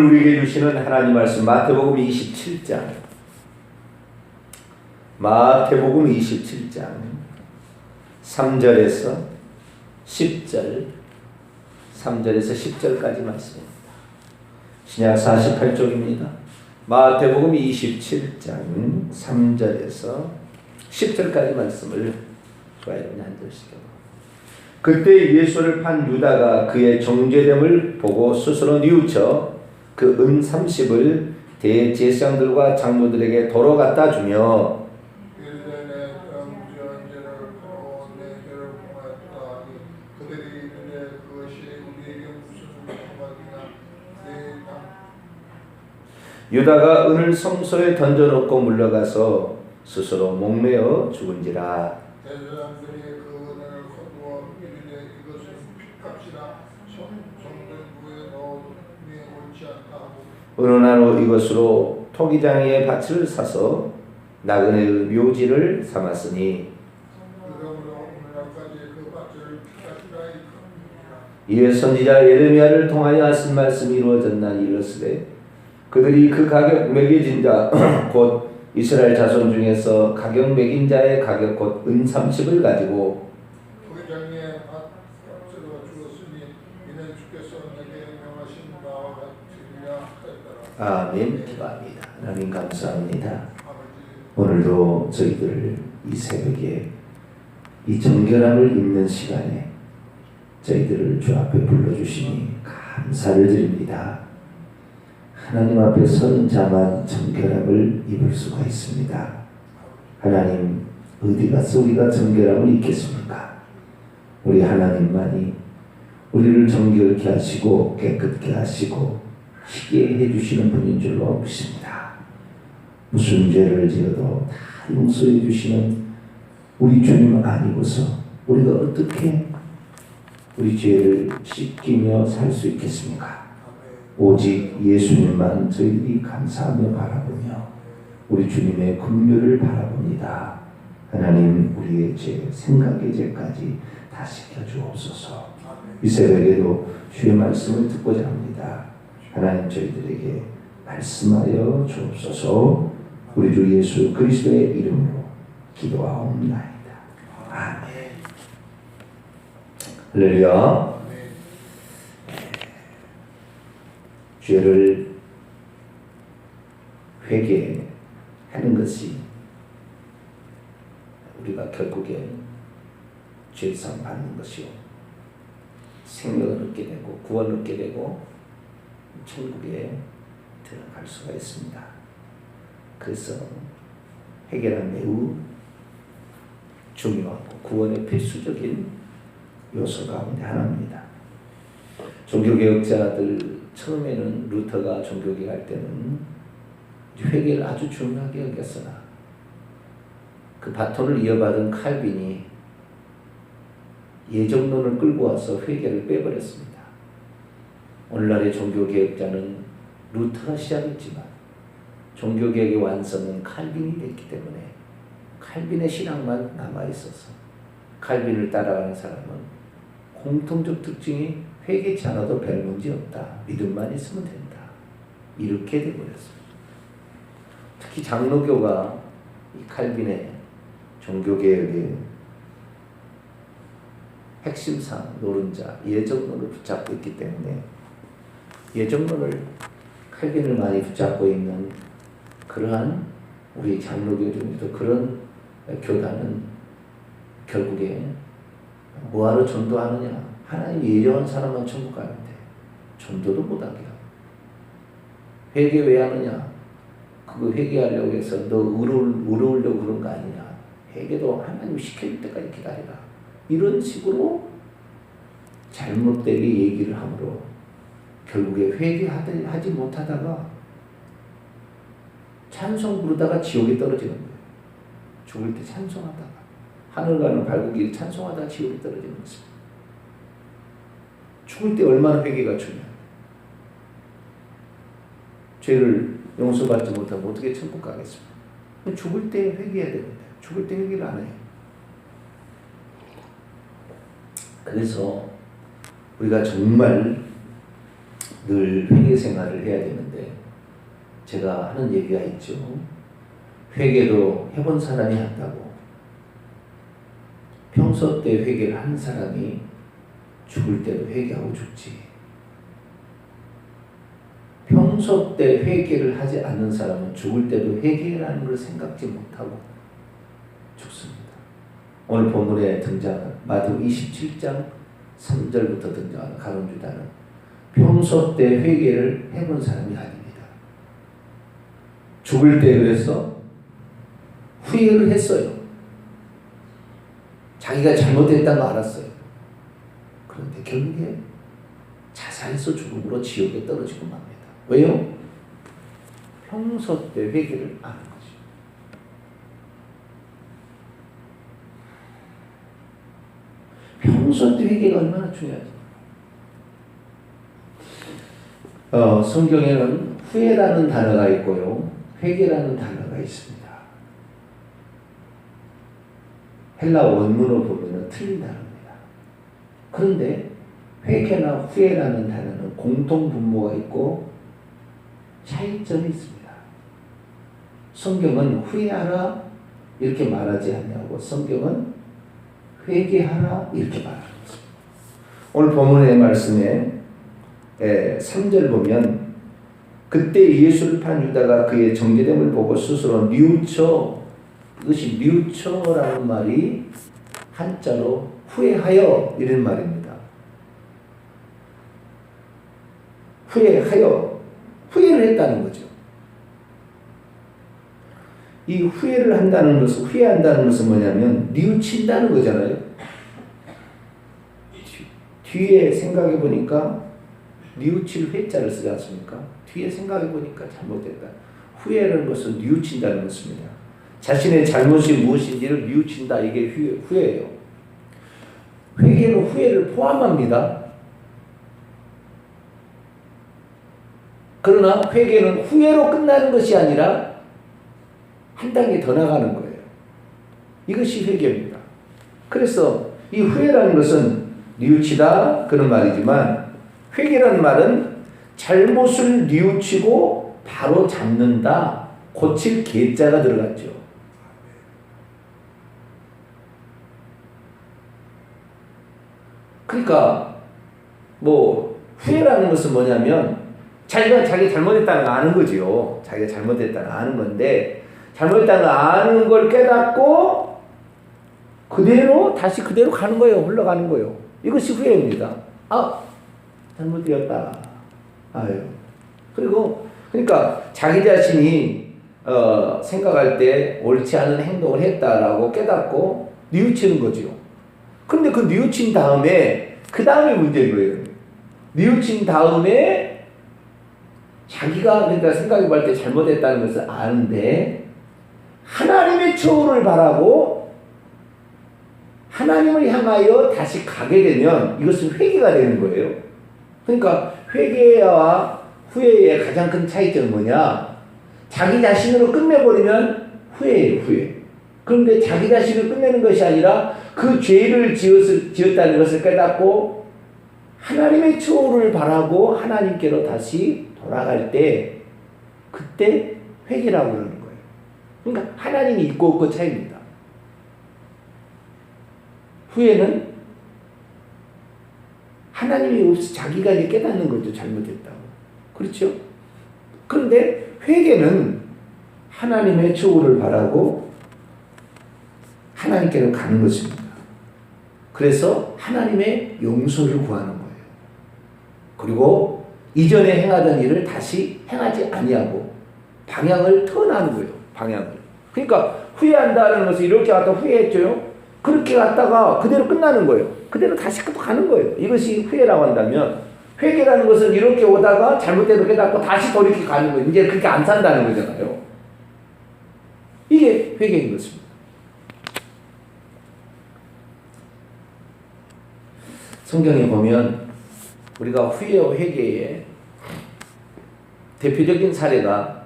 우리에게 주시는 하나님 말씀 마태복음 27장 3절에서 10절 3절에서 10절까지 말씀입니다. 신약 48쪽입니다. 마태복음 27장 3절에서 10절까지 말씀을 좋아요는 한 절씩. 그때 예수를 판 유다가 그의 정죄됨을 보고 스스로 뉘우쳐 그 은 30을 대제사장들과 장로들에게 도로 갖다 주며 유다가 은을 성소에 던져놓고 물러가서 스스로 목매어 죽은지라. 대제사장들이 그 은을 거두어 이르되 이것은 핏값이라 성전부에 넣음이 옳지 않다 하고 은은한 이것으로 토기장이의 밭을 사서 나그네의 묘지를 삼았으니 그러므로 오늘날까지 그 밭을 핏값이라 일컫느니라. 이에 선지자 예레미야를 통하여 하신 말씀이 이루어졌나니 이르시되 그들이 그 가격 매겨진 자 곧 이스라엘 자손 중에서 가격 매긴 자의 가격 곧 은 30을 가지고 토기장의 밭값으로 주었으니 이는 주께서 내게 명하신 바와 같으리라 하였더라. 아멘. 기도합니다. 하나님 감사합니다. 아버지, 오늘도 저희들을 이 새벽에 이 정결함을 입는 시간에 저희들을 주 앞에 불러주시니 감사를 드립니다. 하나님 앞에 선 자만 정결함을 입을 수가 있습니다. 하나님, 어디 가서 우리가 정결함을 입겠습니까? 우리 하나님만이 우리를 정결케 하시고 깨끗게 하시고 희게 해주시는 분인 줄로 믿습니다. 무슨 죄를 지어도 다 용서해 주시는 우리 주님 아니고서 우리가 어떻게 우리 죄를 씻기며 살 수 있겠습니까? 오직 예수님만 저희들이 감사하며 바라보며 우리 주님의 긍휼을 바라봅니다. 하나님, 우리의 죄, 생각의 죄까지 다 씻겨주옵소서. 이 새벽에도 주의 말씀을 듣고자 합니다. 하나님, 저희들에게 말씀하여 주옵소서. 우리 주 예수 그리스도의 이름으로 기도하옵나이다. 아멘. 할렐루야. 죄를 회개하는 것이 우리가 결국에 죄상 받는 것이요, 생명을 얻게 되고 구원을 얻게 되고 천국에 들어갈 수가 있습니다. 그래서 회개는 매우 중요하고 구원의 필수적인 요소 가운데 하나입니다. 종교개혁자들 처음에는 루터가 종교개혁할 때는 회개를 아주 중요하게 여겼으나 그 바톤을 이어받은 칼빈이 예정론을 끌고 와서 회개를 빼버렸습니다. 오늘날의 종교개혁자는 루터가 시작했지만 종교개혁의 완성은 칼빈이 됐기 때문에 칼빈의 신앙만 남아있어서 칼빈을 따라가는 사람은 공통적 특징이 회개치 않아도 별 문제 없다. 믿음만 있으면 된다. 이렇게 되어버렸습니다. 특히 장로교가 이 칼빈의 종교개혁의 핵심상 노른자 예정론을 붙잡고 있기 때문에 예정론을 칼빈을 많이 붙잡고 있는 그러한 우리 장로교 중에도 그런 교단은 결국에 뭐하러 전도하느냐? 하나님 예정한 사람만 천국 가는데 전도도 못하게 하고 회개 왜 하느냐? 그거 회개하려고 해서 너 의로우려고 그런 거 아니냐? 회개도 하나님 시켜줄 때까지 기다리라. 이런 식으로 잘못되게 얘기를 함으로 결국에 회개하지 못하다가 찬송 부르다가 지옥에 떨어지는 거예요. 죽을 때 찬송하다가 하늘 가는 발국이 찬송하다가 지옥에 떨어지는 것입니다. 죽을 때 얼마나 회개가 중요해요. 죄를 용서받지 못하면 어떻게 천국 가겠습니까? 죽을 때 회개해야 됩니다. 죽을 때 회개를 안 해요. 그래서 우리가 정말 늘 회개 생활을 해야 되는데 제가 하는 얘기가 있죠. 회개도 해본 사람이 한다고. 평소 때 회개를 한 사람이 죽을 때도 회개하고 죽지. 평소 때 회개를 하지 않는 사람은 죽을 때도 회개라는 걸 생각지 못하고 죽습니다. 오늘 본문에 등장한 마태복음 27장 3절부터 등장하는 가룟 유다는 평소 때 회개를 해본 사람이 아닙니다. 죽을 때 그래서 후회를 했어요. 자기가 잘못했다는 거 알았어요. 그런데 결국에 자살해서 죽음으로 지옥에 떨어지고 맙니다. 왜요? 평소 때 회개를 안 한 거죠. 평소 때 회개가 얼마나 중요하죠. 성경에는 후회라는 단어가 있고요, 회개라는 단어가 있습니다. 헬라 원문으로 보면 틀린 단어입니다. 그런데 회개나 후회라는 단어는 공통 분모가 있고 차이점이 있습니다. 성경은 후회하라 이렇게 말하지 않냐고, 성경은 회개하라 이렇게 말하는 것입니다. 오늘 본문의 말씀에 3절 보면 그때 예수를 판 유다가 그의 정죄됨을 보고 스스로 뉘우쳐, 이것이 뉘우쳐라는 말이 한자로 후회하여 이런 말입니다. 후회하여, 후회를 했다는 거죠. 이 후회를 한다는 것은, 후회한다는 것은 뭐냐면 뉘우친다는 거잖아요. 뒤에 생각해 보니까 뉘우칠 회자를 쓰지 않습니까? 뒤에 생각해 보니까 잘못됐다. 후회라는 것은 뉘우친다는 것입니다. 자신의 잘못이 무엇인지를 뉘우친다, 이게 후회예요. 회개는 후회를 포함합니다. 그러나 회개는 후회로 끝나는 것이 아니라 한 단계 더 나가는 거예요. 이것이 회개입니다. 그래서 이 후회라는 것은 뉘우치다 그런 말이지만, 회개라는 말은 잘못을 뉘우치고 바로 잡는다, 고칠 계자가 들어갔죠. 그러니까 뭐 후회라는 것은 뭐냐면 자기가 자기 잘못했다는 걸 아는 거지요. 자기가 잘못했다는 걸 아는 건데, 잘못했다는 걸 아는 걸 깨닫고 그대로 다시 그대로 가는 거예요. 흘러가는 거예요. 이것이 후회입니다. 아, 잘못되었다. 아유. 그리고 그러니까 자기 자신이 생각할 때 옳지 않은 행동을 했다라고 깨닫고 뉘우치는 거죠. 그런데 그 뉘우친 다음에 그 다음에 문제인 거예요. 뉘우친 다음에 자기가 그러니까 생각해 볼 때 잘못했다는 것을 아는데 하나님의 처우를 바라고 하나님을 향하여 다시 가게 되면 이것은 회개가 되는 거예요. 그러니까 회개와 후회의 가장 큰 차이점은 뭐냐? 자기 자신으로 끝내버리면 후회예요, 후회. 그런데 자기 자신을 끝내는 것이 아니라 그 죄를 지었다는 것을 깨닫고 하나님의 처우를 바라고 하나님께로 다시 돌아갈 때, 그때 회개라고 그러는 거예요. 그러니까 하나님이 있고 없고 차이입니다. 후회는 하나님이 없이 자기가 이제 깨닫는 거죠. 잘못했다고. 그렇죠? 그런데 회개는 하나님의 처우를 바라고 하나님께로 가는 것입니다. 그래서 하나님의 용서를 구하는 거예요. 그리고 이전에 행하던 일을 다시 행하지 아니하고 방향을 턴하는 거예요. 방향을. 그러니까 후회한다는 것은 이렇게 갔다 후회했죠. 그렇게 갔다가 그대로 끝나는 거예요. 그대로 다시 또 가는 거예요. 이것이 후회라고 한다면, 회개라는 것은 이렇게 오다가 잘못돼도 깨닫고 다시 돌이켜 가는 거예요. 이제 그렇게 안 산다는 거잖아요. 이게 회개인 것입니다. 성경에 보면 우리가 후회와 회개의 대표적인 사례가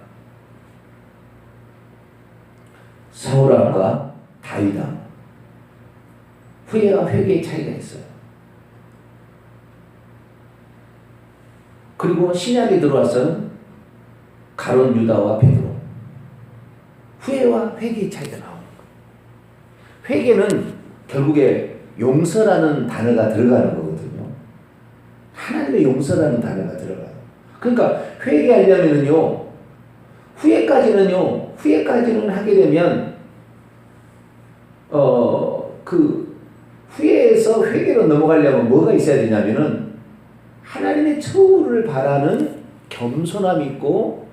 사울왕과 다윗왕. 후회와 회개의 차이가 있어요. 그리고 신약에 들어와서는 가룟 유다와 베드로. 후회와 회개의 차이가 나오는 거예요. 회개는 결국에 용서라는 단어가 들어가는 거거든요. 하나님의 용서라는 단어가 들어가요. 그러니까 회개하려면요, 후회까지는 하게 되면 그 후회에서 회개로 넘어가려면 뭐가 있어야 되냐면은 하나님의 처우를 바라는 겸손함이 있고,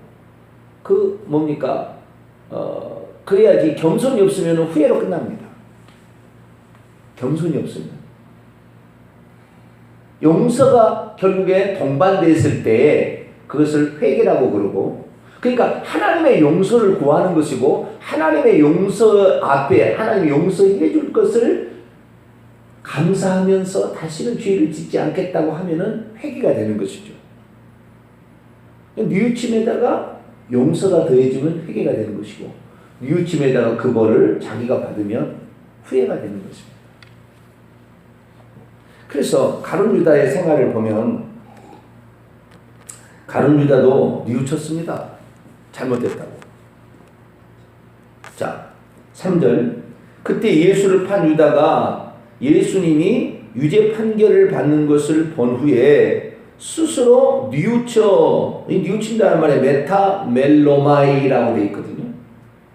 그 뭡니까? 그래야지. 겸손이 없으면 후회로 끝납니다. 겸손이 없으면. 용서가 결국에 동반됐을 때 그것을 회개라고 그러고, 그러니까 하나님의 용서를 구하는 것이고, 하나님의 용서 앞에 하나님이 용서해 줄 것을 감사하면서 다시는 죄를 짓지 않겠다고 하면은 회개가 되는 것이죠. 뉘우침에다가 용서가 더해지면 회개가 되는 것이고, 뉘우침에다가 그 벌을 자기가 받으면 후회가 되는 것입니다. 그래서 가룟 유다의 생활을 보면 가룟 유다도 뉘우쳤습니다. 잘못했다고. 자, 3절. 그때 예수를 판 유다가 예수님이 유죄 판결을 받는 것을 본 후에 스스로 뉘우친다는 말에 메타멜로마이라고 되어 있거든요.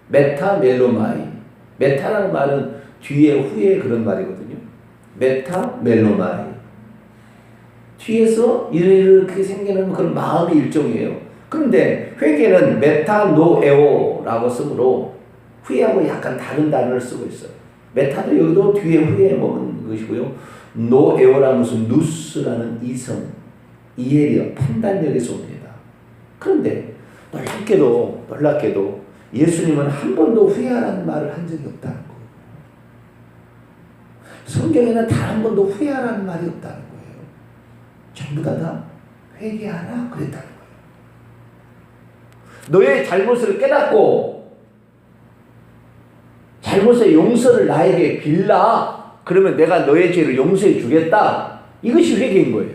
메타멜로마이. 메타라는 말은 뒤에 후에 그런 말이거든요. 메타멜로마이. 뒤에서 이렇게 생기는 그런 마음의 일종이에요. 그런데 회개는 메타노에오라고 쓰므로 후회하고 약간 다른 단어를 쓰고 있어요. 메타도 여기도 뒤에 후에 먹은 것이고요. 노에오라는 것은 누스라는 이성, 이해력, 판단력에서 옵니다. 그런데 놀랍게도 예수님은 한 번도 후회하라는 말을 한 적이 없다는 거예요. 성경에는 단 한 번도 후회하라는 말이 없다는 거예요. 전부 다 회개하라 그랬다는 거예요. 너의 잘못을 깨닫고 잘못의 용서를 나에게 빌라. 그러면 내가 너의 죄를 용서해 주겠다. 이것이 회개인 거예요.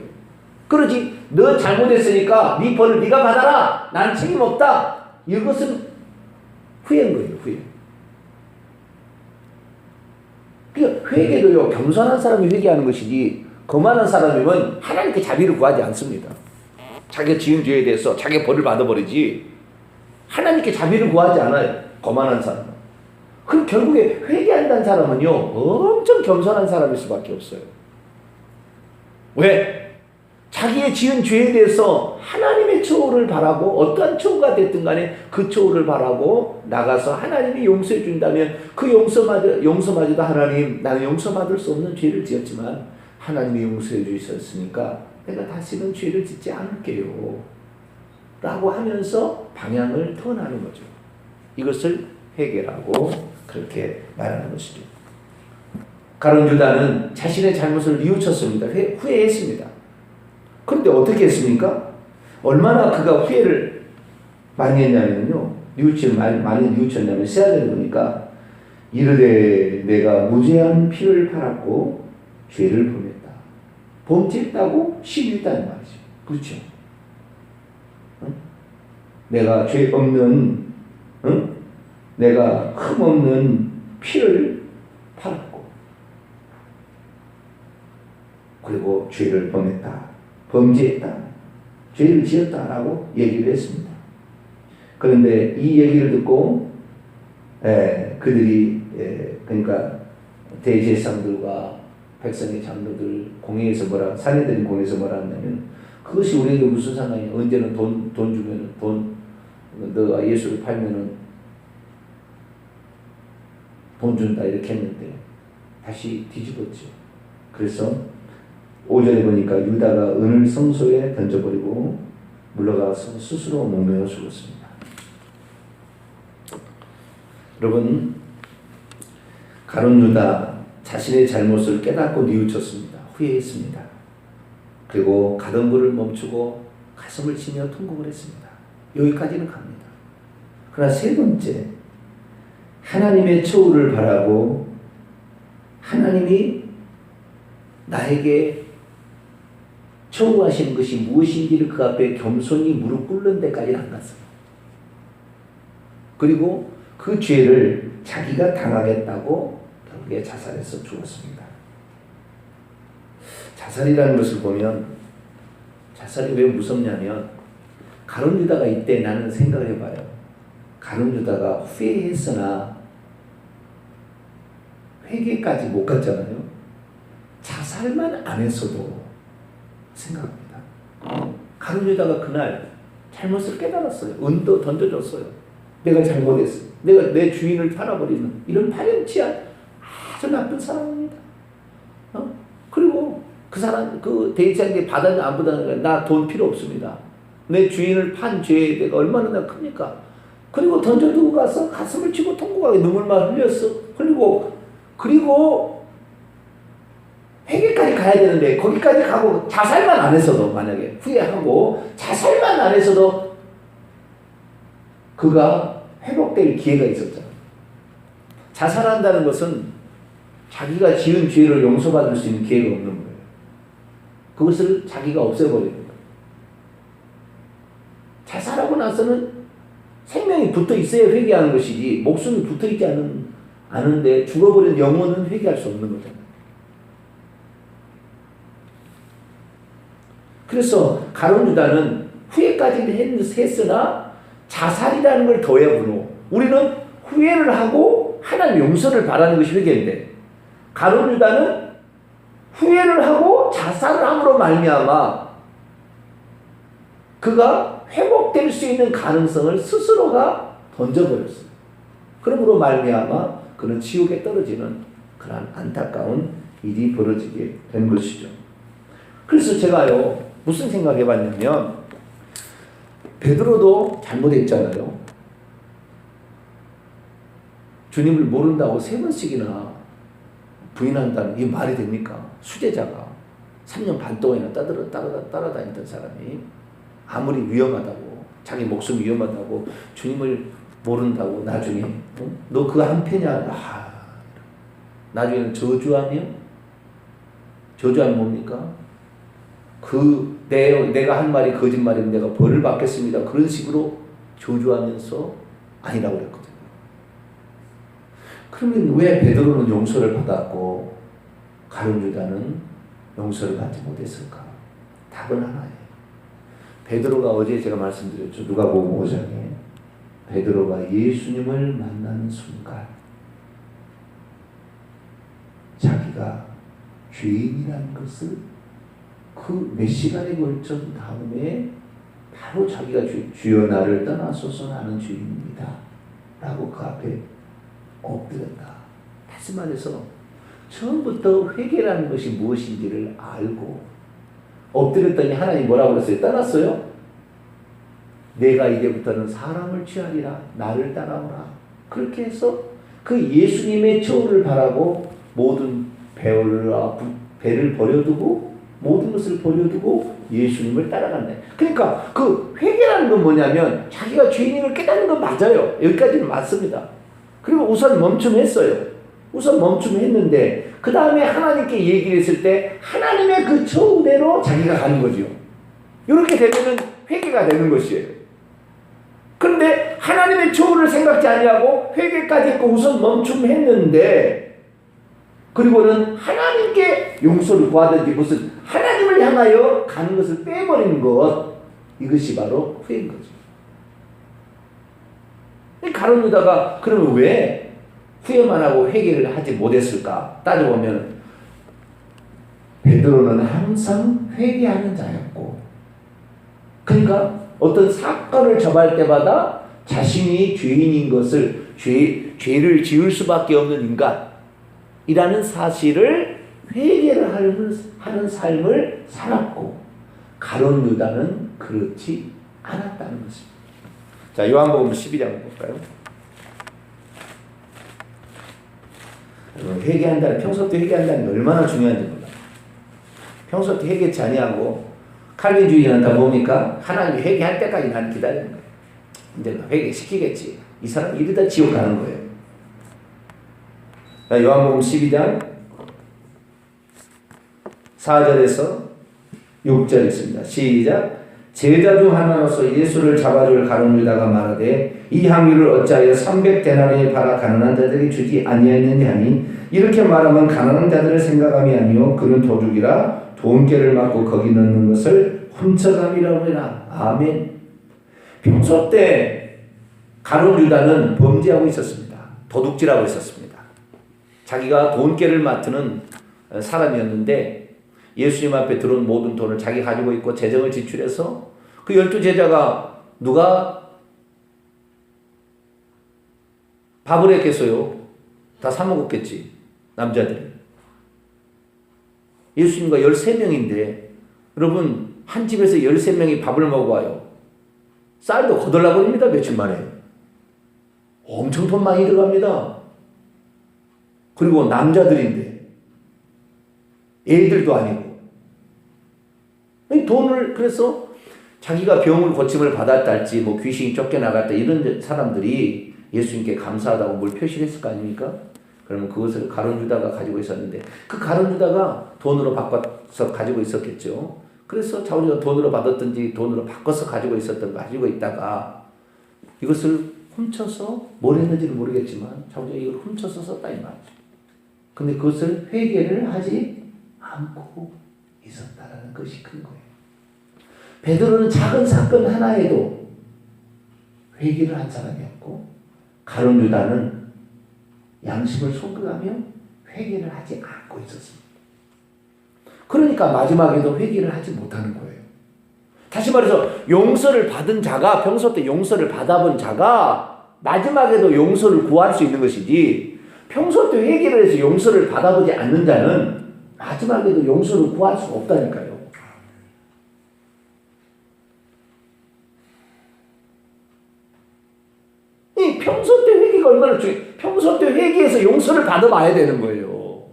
그러지 너 잘못했으니까 네 벌을 네가 받아라. 난 책임 없다. 이것은 후회인 거예요. 후회. 그러니까 회개도요, 겸손한 사람이 회개하는 것이지 거만한 사람이면 하나님께 자비를 구하지 않습니다. 자기가 지은 죄에 대해서 자기가 벌을 받아버리지 하나님께 자비를 구하지 않아요. 거만한 사람은. 그럼 결국에 회개한다는 사람은요, 엄청 겸손한 사람일 수밖에 없어요. 왜? 자기의 지은 죄에 대해서 하나님의 처우를 바라고, 어떠한 처우가 됐든 간에 그 처우를 바라고 나가서 하나님이 용서해 준다면 그 용서마저도 하나님, 나는 용서받을 수 없는 죄를 지었지만 하나님이 용서해 주셨으니까 내가 다시는 죄를 짓지 않을게요 라고 하면서 방향을 턴하는 거죠. 이것을 회개라고 그렇게 말하는 것이죠. 가룟 유다는 자신의 잘못을 뉘우쳤습니다. 후회했습니다. 그런데 어떻게 했습니까? 얼마나 그가 후회를 많이 했냐면요. 많이 뉘우쳤냐면 세아절에 보니까 이르되 내가 무죄한 피를 팔았고 죄를 범했다. 범죄했다고 시인했다는 말이죠. 그렇죠? 응? 내가 죄 없는, 응? 내가 흠 없는 피를 팔았고 그리고 죄를 범했다. 범죄했다. 죄를 지었다라고 얘기를 했습니다. 그런데 이 얘기를 듣고 그들이 그러니까 대제사장들과 백성의 장로들 공회에서 사내들인 공회에서 뭐라 하냐면 그것이 우리에게 무슨 상관이야. 언제는 돈 주면 너가 예수를 팔면은 돈 준다 이렇게 했는데 다시 뒤집었죠. 그래서 5절에 보니까 유다가 은을 성소에 던져버리고 물러가서 스스로 목매어 죽었습니다. 여러분, 가룟 유다 자신의 잘못을 깨닫고 뉘우쳤습니다. 후회했습니다. 그리고 가던 불을 멈추고 가슴을 치며 통곡을 했습니다. 여기까지는 갑니다. 그러나 세 번째, 하나님의 처우를 바라고 하나님이 나에게 청구하시는 것이 무엇인지를 그 앞에 겸손히 무릎 꿇는 데까지 안 갔어요. 그리고 그 죄를 자기가 당하겠다고 결국에 자살해서 죽었습니다. 자살이라는 것을 보면 자살이 왜 무섭냐면 가룟 유다가 이때 나는 생각을 해봐요. 가룟 유다가 후회했으나 회개까지 못 갔잖아요. 자살만 안 했어도 생각합니다. 가룟 유다가 그날 잘못을 깨달았어요. 은도 던져줬어요. 내가 잘못했어. 내가 내 주인을 팔아버리는 이런 파렴치한 아주 나쁜 사람입니다. 그리고 그 사람 그 대지한테 받았냐 안 받았냐 나 돈 필요 없습니다. 내 주인을 판 죄에 내가 얼마나 큽니까? 그리고 던져두고 가서 가슴을 치고 통곡하게 눈물만 흘리고 그리고 회개까지 가야 되는데 거기까지 가고 자살만 안 했어도 만약에 후회하고 자살만 안 했어도 그가 회복될 기회가 있었잖아. 자살한다는 것은 자기가 지은 죄를 용서받을 수 있는 기회가 없는 거예요. 그것을 자기가 없애버리는 거예요. 자살하고 나서는 생명이 붙어 있어야 회개하는 것이지 목숨이 붙어 있지 않은데 죽어버린 영혼은 회개할 수 없는 거잖아요. 그래서 가룟 유다는 후회까지는 했으나 자살이라는 걸 더해보노. 우리는 후회를 하고 하나님 용서를 바라는 것이 회개인데 가룟 유다는 후회를 하고 자살을 함으로 말미암아 그가 회복될 수 있는 가능성을 스스로가 던져버렸어요. 그러므로 말미암아 그는 지옥에 떨어지는 그런 안타까운 일이 벌어지게 된 것이죠. 그래서 제가요 무슨 생각해봤냐면 베드로도 잘못했잖아요. 주님을 모른다고 3번씩이나 부인한다는 이게 말이 됩니까? 수제자가 3년 반 동안이나 따라다니던 사람이 아무리 위험하다고 자기 목숨이 위험하다고 주님을 모른다고 나중에 너 그거 한패냐? 나중에는 저주하며 저주하면 뭡니까? 내가 한 말이 거짓말이면 내가 벌을 받겠습니다. 그런 식으로 저주하면서 아니라고 그랬거든요. 그러면 왜 베드로는 용서를 받았고 가룟 유다는 용서를 받지 못했을까? 답은 하나예요. 베드로가 어제 제가 말씀드렸죠. 누가복음 5장에 베드로가 예수님을 만나는 순간 자기가 죄인이라는 것을 그 몇 시간에 걸친 다음에 바로 자기가 주여 나를 떠나소서 나는 죄인입니다 라고 그 앞에 엎드렸다. 다시 말해서 처음부터 회개라는 것이 무엇인지를 알고 엎드렸더니 하나님 뭐라고 그랬어요? 떠났어요? 내가 이제부터는 사람을 취하리라 나를 따라오라. 그렇게 해서 그 예수님의 처우를 바라고 모든 배를 버려두고 모든 것을 버려두고 예수님을 따라간다. 그러니까 그 회개라는 건 뭐냐면 자기가 죄인임을 깨닫는 건 맞아요. 여기까지는 맞습니다. 그리고 우선 멈춤했어요. 우선 멈춤했는데 그 다음에 하나님께 얘기를 했을 때 하나님의 그 처우대로 자기가 가는 거죠. 이렇게 되면은 회개가 되는 것이에요. 그런데 하나님의 처우를 생각지 아니하고 회개까지 했고 우선 멈춤했는데 그리고는 하나님께 용서를 구하든지 무슨 하나님을 향하여 가는 것을 빼버리는 것 이것이 바로 후회인 거죠. 가룟 유다가 그러면 왜 후회만 하고 회개를 하지 못했을까? 따져보면 베드로는 항상 회개하는 자였고 그러니까 어떤 사건을 접할 때마다 자신이 죄인인 것을 죄를 지을 수밖에 없는 인간이라는 사실을 회개를 하는 삶을 살았고 가룟 유다는 그렇지 않았다는 것입니다. 자, 요한복음 12장 볼까요? 회개한다는 평소 때 회개한다는 게 얼마나 중요한지 몰라요. 평소 때 회개치 아니하고 칼빈주의자는 다 뭡니까? 하나님이 회개할 때까지 나는 기다리는 거예요. 이제 회개시키겠지. 이 사람 이러다 지옥 가는 거예요. 자, 요한복음 12장 4절에서 6절 있습니다. 시작. 제자 중 하나로서 예수를 잡아줄 가룟 유다가 말하되 이 향유를 어찌하여 300데나리에 팔아 가난한 자들에게 주지 아니하였느냐 하니 이렇게 말하면 가난한 자들을 생각함이 아니요 그는 도둑이라 돈깨를 맞고 거기 넣는 것을 훔쳐감이라고 해라. 아멘. 평소 때 가룟 유다는 범죄하고 있었습니다. 도둑질하고 있었습니다. 자기가 돈깨를 맡는 사람이었는데 예수님 앞에 들어온 모든 돈을 자기 가지고 있고 재정을 지출해서 그 12제자가 누가 밥을 했겠어요? 다 사 먹었겠지. 남자들이. 예수님과 13명인데 여러분 한 집에서 13명이 밥을 먹어와요. 쌀도 거덜나버립니다. 며칠 만에. 엄청 돈 많이 들어갑니다. 그리고 남자들인데 애들도 아니고 돈을 그래서 자기가 병을 고침을 받았다 할지 뭐 귀신이 쫓겨나갔다 이런 사람들이 예수님께 감사하다고 뭘 표시를 했을 거 아닙니까? 그러면 그것을 가룟 유다가 가지고 있었는데 그 가룟 유다가 돈으로 바꿔서 가지고 있었겠죠. 그래서 자우리가 돈으로 받았든지 돈으로 바꿔서 가지고 있었던 거 가지고 있다가 이것을 훔쳐서 뭘 했는지는 모르겠지만 자우리가 이걸 훔쳐서 썼다 이 말이죠. 근데 그것을 회개를 하지 않고 있었다라는 것이 큰 거예요. 베드로는 작은 사건 하나에도 회개를 한 사람이었고 가룟 유다는 양심을 손괴하며 회개를 하지 않고 있었습니다. 그러니까 마지막에도 회개를 하지 못하는 거예요. 다시 말해서 용서를 받은 자가 평소 때 용서를 받아본 자가 마지막에도 용서를 구할 수 있는 것이지 평소 때 회개를 해서 용서를 받아보지 않는 자는 마지막에도 용서를 구할 수가 없다니까요. 이 평소 때 회개가 얼마나 중요해요. 평소 때 회개해서 용서를 받아봐야 되는 거예요.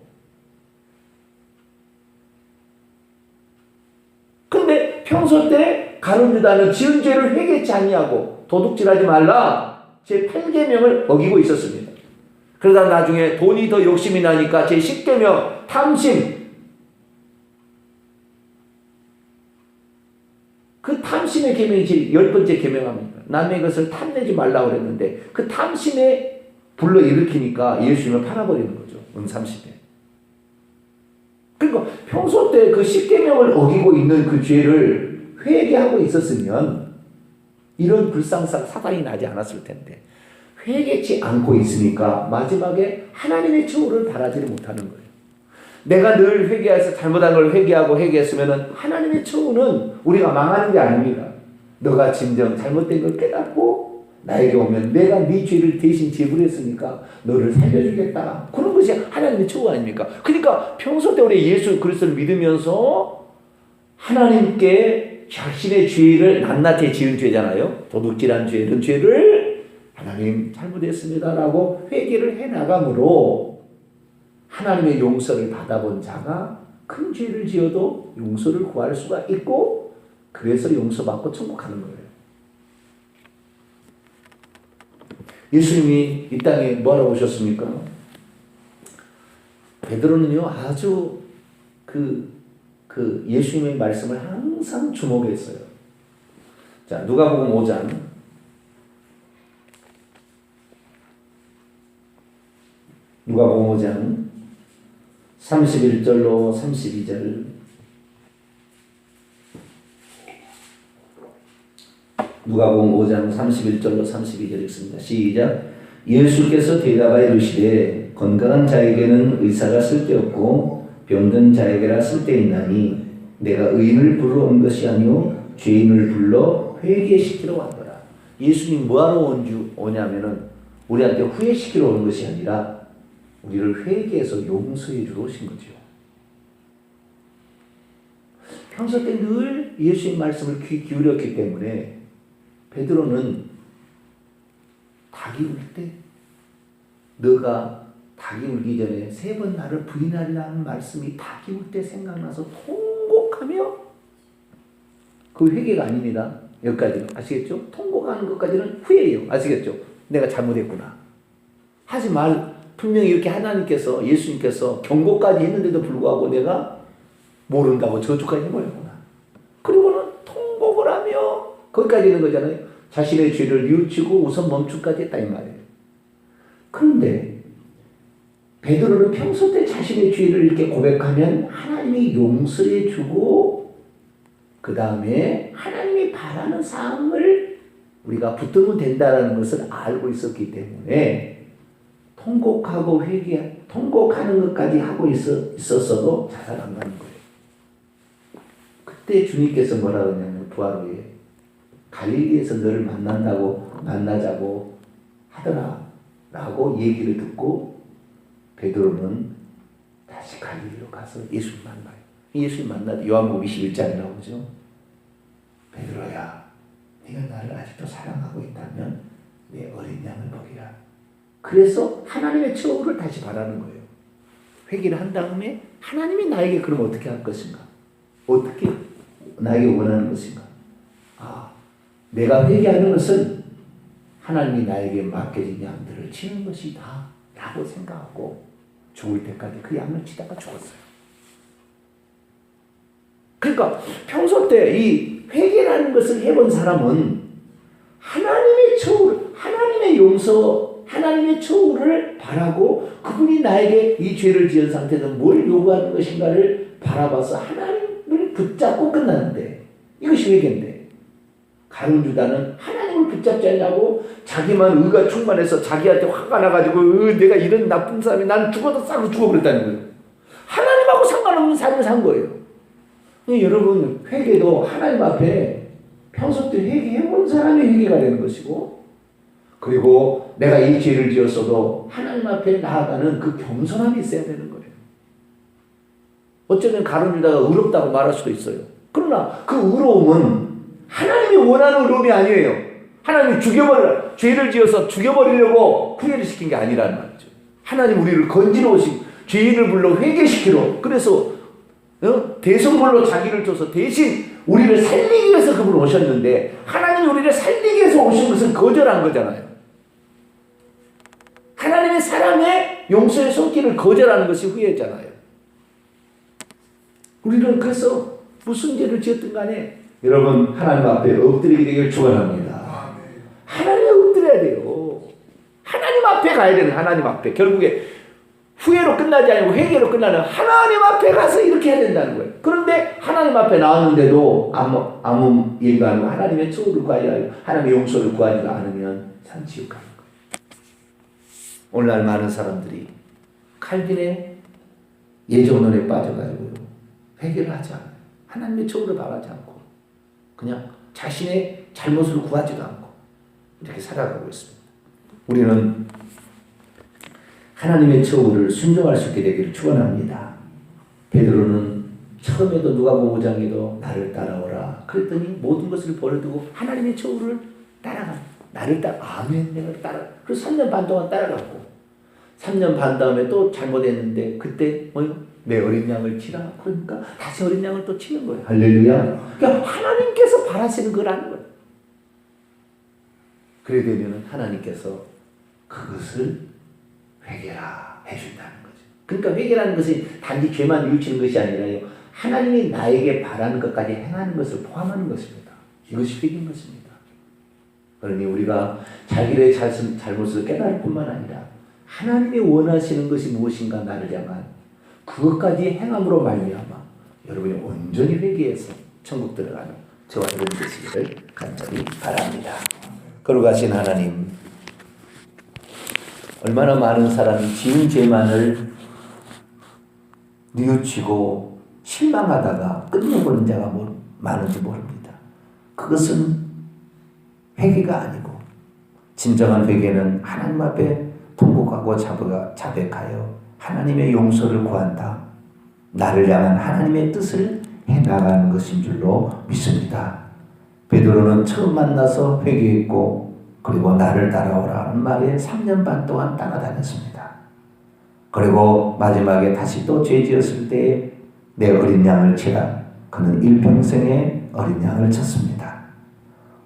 근데 평소 때 가룟 유다는 지은 죄를 회개치 아니하고 도둑질하지 말라 제 8계명을 어기고 있었습니다. 그러다 나중에 돈이 더 욕심이 나니까 제 10계명 탐심 그 탐심의 계명이 제 10번째 계명합니다. 남의 것을 탐내지 말라고 그랬는데 그 탐심에 불러일으키니까 예수님을 팔아버리는 거죠. 은30에. 그러니까 평소 때 그 10계명을 어기고 있는 그 죄를 회개하고 있었으면 이런 불상사가 사단이 나지 않았을 텐데 회개치 않고 있으니까 마지막에 하나님의 처우를 바라지를 못하는 거예요. 내가 늘 회개해서 잘못한 걸 회개하고 회개했으면 하나님의 처우는 우리가 망하는 게 아닙니다. 너가 진정 잘못된 걸 깨닫고 나에게 오면 내가 네 죄를 대신 지불했으니까 너를 살려주겠다. 그런 것이 하나님의 처우 아닙니까? 그러니까 평소 때 우리 예수 그리스도를 믿으면서 하나님께 자신의 죄를 낱낱이 지은 죄잖아요. 도둑질한 죄 이런 죄를 하나님 잘못했습니다라고 회개를 해나감으로 하나님의 용서를 받아본 자가 큰 죄를 지어도 용서를 구할 수가 있고 그래서 용서받고 천국하는 거예요. 예수님이 이 땅에 뭐하러 오셨습니까? 베드로는요 아주 그 예수님의 말씀을 항상 주목했어요. 자, 누가복음 5장 누가복음 5장 31절로 32절 누가복음 5장 31절로 32절 읽습니다. 시작. 예수께서 대답하여 이르시되 건강한 자에게는 의사가 쓸데없고 병든 자에게라 쓸데있나니 내가 의인을 부르러 온 것이 아니요 죄인을 불러 회개시키러 왔더라. 예수님 뭐하러 오냐면은 우리한테 후회시키러 오는 것이 아니라 우리를 회개해서 용서해 주러 오신 거죠. 평소 때 늘 예수님 말씀을 귀 기울였기 때문에 베드로는 닭이 울 때 너가 닭이 울기 전에 3번 나를 부인하리라는 말씀이 닭이 울 때 생각나서 통곡하며 그 회개가 아닙니다. 여기까지 아시겠죠? 통곡하는 것까지는 후회예요. 아시겠죠? 내가 잘못했구나. 하지 말. 분명히 이렇게 하나님께서 예수님께서 경고까지 했는데도 불구하고 내가 모른다고 저주까지 해버렸구나. 그리고는 통곡을 하며 거기까지 있는 거잖아요. 자신의 죄를 뉘우치고 우선 멈춤까지 했다 이 말이에요. 그런데 베드로는 평소 때 자신의 죄를 이렇게 고백하면 하나님이 용서해 주고 그 다음에 하나님이 바라는 사항을 우리가 붙들면 된다는 것을 알고 있었기 때문에 통곡하고 통곡하는 것까지 하고 있었어도 자살 안 가는 거예요. 그때 주님께서 뭐라 그러냐면 부활 후에 갈릴리에서 너를 만나자고 하더라 라고 얘기를 듣고 베드로는 다시 갈릴리로 가서 예수를 만나요. 예수를 만나도 요한복음 21장에 나오죠. 베드로야, 네가 나를 아직도 사랑하고 있다면 내 어린 양을 먹이라. 그래서 하나님의 처우를 다시 바라는 거예요. 회개를 한 다음에 하나님이 나에게 그럼 어떻게 할 것인가? 어떻게 나에게 원하는 것인가? 내가 회개하는 것은 하나님이 나에게 맡겨진 양들을 치는 것이다 라고 생각하고 죽을 때까지 그 양을 치다가 죽었어요. 그러니까 평소 때 이 회개라는 것을 해본 사람은 하나님의 처우, 하나님의 용서, 하나님의 처우를 바라고 그분이 나에게 이 죄를 지은 상태에서 뭘 요구하는 것인가를 바라봐서 하나님을 붙잡고 끝나는데 이것이 회개인데 가룟 유다는 하나님을 붙잡지 않냐고 자기만 의가 충만해서 자기한테 화가 나가지고 내가 이런 나쁜 사람이 나는 죽어도 싸고 죽어 그랬다는 거예요. 하나님하고 상관없는 삶을 산 거예요. 여러분 회개도 하나님 앞에 평소 때 회개해본 사람이 회개가 되는 것이고 그리고 내가 이 죄를 지었어도 하나님 앞에 나아가는 그 겸손함이 있어야 되는 거예요. 어쩌면 가룟 유다가 의롭다고 말할 수도 있어요. 그러나 그 의로움은 하나님이 원하는 의로움이 아니에요. 하나님이 죄를 지어서 죽여버리려고 후회를 시킨 게 아니라는 말이죠. 하나님 우리를 건지러 오신 죄인을 불러 회개시키러 그래서 대성물로 자기를 줘서 대신 우리를 살리기 위해서 그분 오셨는데 하나님이 우리를 살리기 위해서 오신 것은 거절한 거잖아요. 하나님의 사랑의 용서의 손길을 거절하는 것이 후회잖아요. 우리는 그래서 무슨 죄를 지었든 간에 여러분 하나님 앞에 엎드리게 되길 축원합니다. 하나님에 엎드려야 돼요. 하나님 앞에 가야 되는 하나님 앞에. 결국에 후회로 끝나지 않고 회개로 끝나는 하나님 앞에 가서 이렇게 해야 된다는 거예요. 그런데 하나님 앞에 나왔는데도 아무 얘기가 아니고 하나님의 처우를 구하지 않고 하나님의 용서를 구하지 않으면 산지옥 가는 거예요. 오늘날 많은 사람들이 칼빈의 예정론에 빠져가지고 회개를 하지 않아요. 하나님의 처우를 바라지 않고 그냥 자신의 잘못을 구하지도 않고 이렇게 살아가고 있습니다. 우리는 하나님의 처우를 순종할 수 있게 되기를 축원합니다. 베드로는 처음에도 누가복음 5장에도 나를 따라오라 그랬더니 모든 것을 버려두고 하나님의 처우를 따라가. 나를 아멘 내가 따라. 그래서 3년 반 동안 따라갔고 3년 반 다음에 또 잘못했는데 그때 내 어린 양을 치라. 그러니까 다시 어린 양을 또 치는 거예요. 할렐루야. 그러니까 하나님께서 바라시는 거라는 거예요. 그래 되면 하나님께서 그것을 회개라 해준다는 거죠. 그러니까 회개라는 것이 단지 죄만 뉘우치는 것이 아니라요. 하나님이 나에게 바라는 것까지 행하는 것을 포함하는 것입니다. 이것이 회개인 것입니다. 그러니 우리가 자기의 잘못을 깨달을 뿐만 아니라 하나님이 원하시는 것이 무엇인가 나를 향한 그것까지 행함으로 말미암아 여러분이 온전히 회개해서 천국 들어가는 저와 여러분 되시기를 간절히 바랍니다. 거룩하신 하나님, 얼마나 많은 사람이 지은 죄만을 뉘우치고 실망하다가 끝내버린 자가 많은지 모릅니다. 그것은 회개가 아니고 진정한 회개는 하나님 앞에 통곡하고 자백하여 하나님의 용서를 구한다. 나를 향한 하나님의 뜻을 해나가는 것인 줄로 믿습니다. 베드로는 처음 만나서 회개했고 그리고 나를 따라오라 하는 말에 3년 반 동안 따라다녔습니다. 그리고 마지막에 다시 또 죄 지었을 때 내 어린 양을 치라. 그는 일평생의 어린 양을 쳤습니다.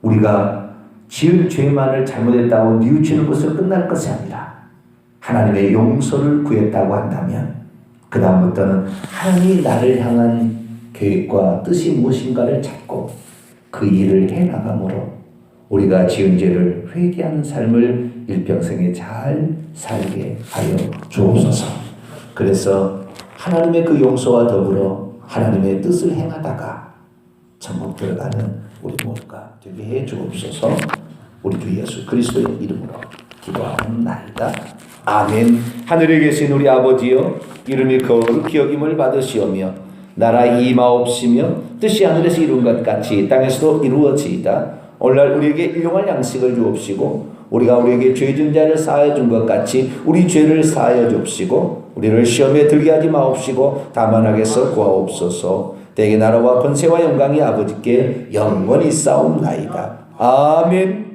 우리가 지은 죄만을 잘못했다고 뉘우치는 것으로 끝날 것이 아니라 하나님의 용서를 구했다고 한다면 그 다음부터는 하나님이 나를 향한 계획과 뜻이 무엇인가를 찾고 그 일을 해나감으로 우리가 지은 죄를 회개하는 삶을 일평생에 잘 살게 하여 주옵소서. 그래서 하나님의 그 용서와 더불어 하나님의 뜻을 행하다가 천국 들어가는 우리 모두가 되게 해 주옵소서. 우리 주 예수 그리스도의 이름으로 기도하옵나이다. 아멘. 하늘에 계신 우리 아버지여, 이름이 거룩히 여김을 받으시오며 나라 임하옵시며 뜻이 하늘에서 이룬 것 같이 땅에서도 이루어지이다. 오늘날 우리에게 일용할 양식을 주옵시고 우리가 우리에게 죄진 자를 사하여 준 것 같이 우리 죄를 사하여 줍시고 우리를 시험에 들게 하지 마옵시고 다만 악에서 구하옵소서. 대개 나라와 권세와 영광이 아버지께 영원히 싸움나이다. 아멘.